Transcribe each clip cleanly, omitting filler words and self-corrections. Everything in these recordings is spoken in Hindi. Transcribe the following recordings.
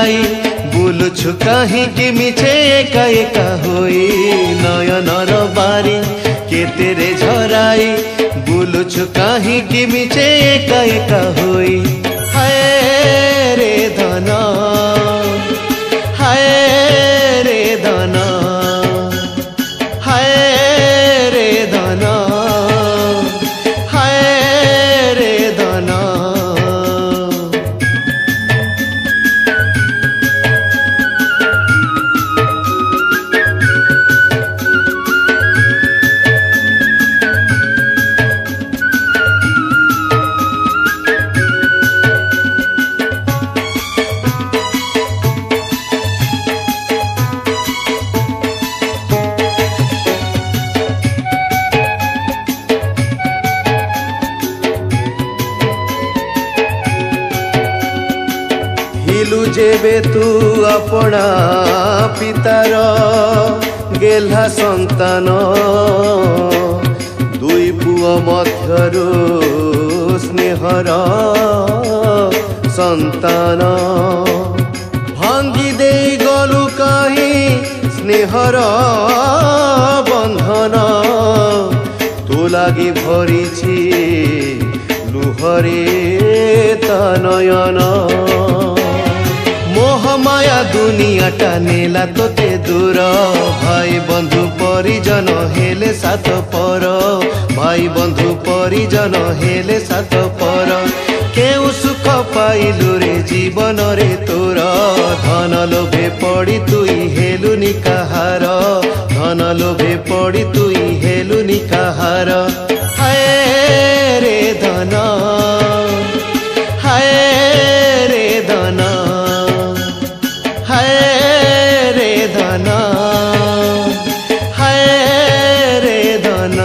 झराई बुलुछु काहींकि मिछे एका एका होई नयनर बारी केतेरे झराई बुलुछु काहींकि मिछे एका एका होई हाय रे धन हाय रे धन हाय रे धन हाय रे धन हिलु जेबे तू अपना पितार गेल्हा संतान दुई पुओ मध्यरु स्नेहर संतान भांगी देई गलु कहीं स्नेहर बंधन तू लागी भरिछि लुहरे ता नयन मोहमाया दुनियाटा नेला तोते दूर भाई बंधु परिजन हेले सात पर भाई बंधु परिजन हेले सात पर केउ सुख पाइलु रे जीवन रे तोर धन लोभे पड़ी तुई हेलु निकाहार धन लोभे पड़ी तुई हेलु निकाहार हाय रे धन हाय रे धन हाय रे धन हाय रे धन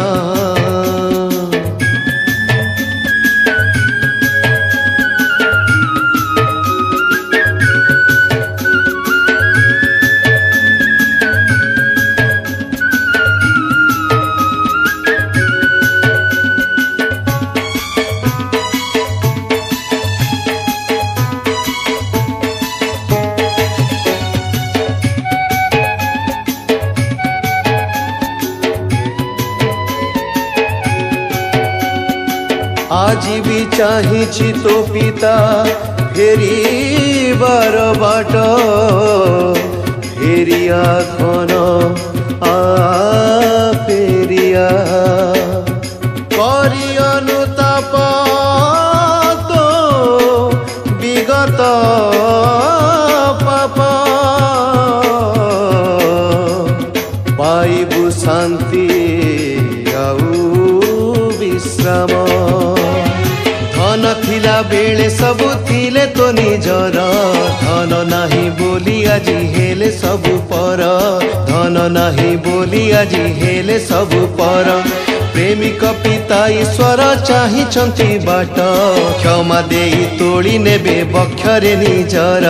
आज भी चाहिछि तो पिता फेरी बार बाट फेरिया खन आ फेरिया करी अनुताप तो विगत पाप पाइबु शांति आउ विश्राम धन थिला बेले सबु थिले तो निजर धन नाही बोली आजी हेले सबु पर धन नाही बोली आजी हेले सबु पर प्रेमिक पिता ईश्वर चाहिछन्ति बाट क्षमा देई तोड़ी नेबे बक्षरे निजर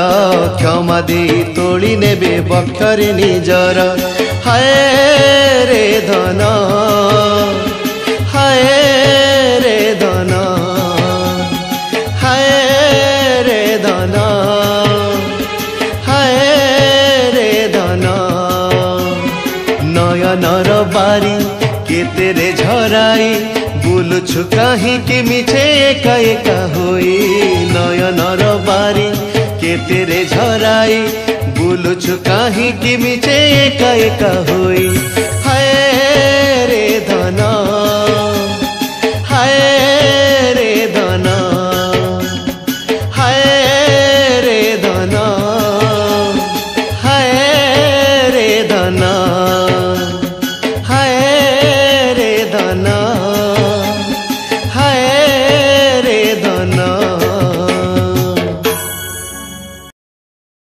क्षमा देई तोड़ी नेबे बक्षरे निजर हाय रे धन हाय रे धन हाय रे धन हाय रे धन नयनर बारी केतेरे झराई बुलुछु काहींकि मिछे एका एका होई नयनर बारी केतेरे झराई बुलुछु काहींकि मिछे एका एका होई हाय रे धन।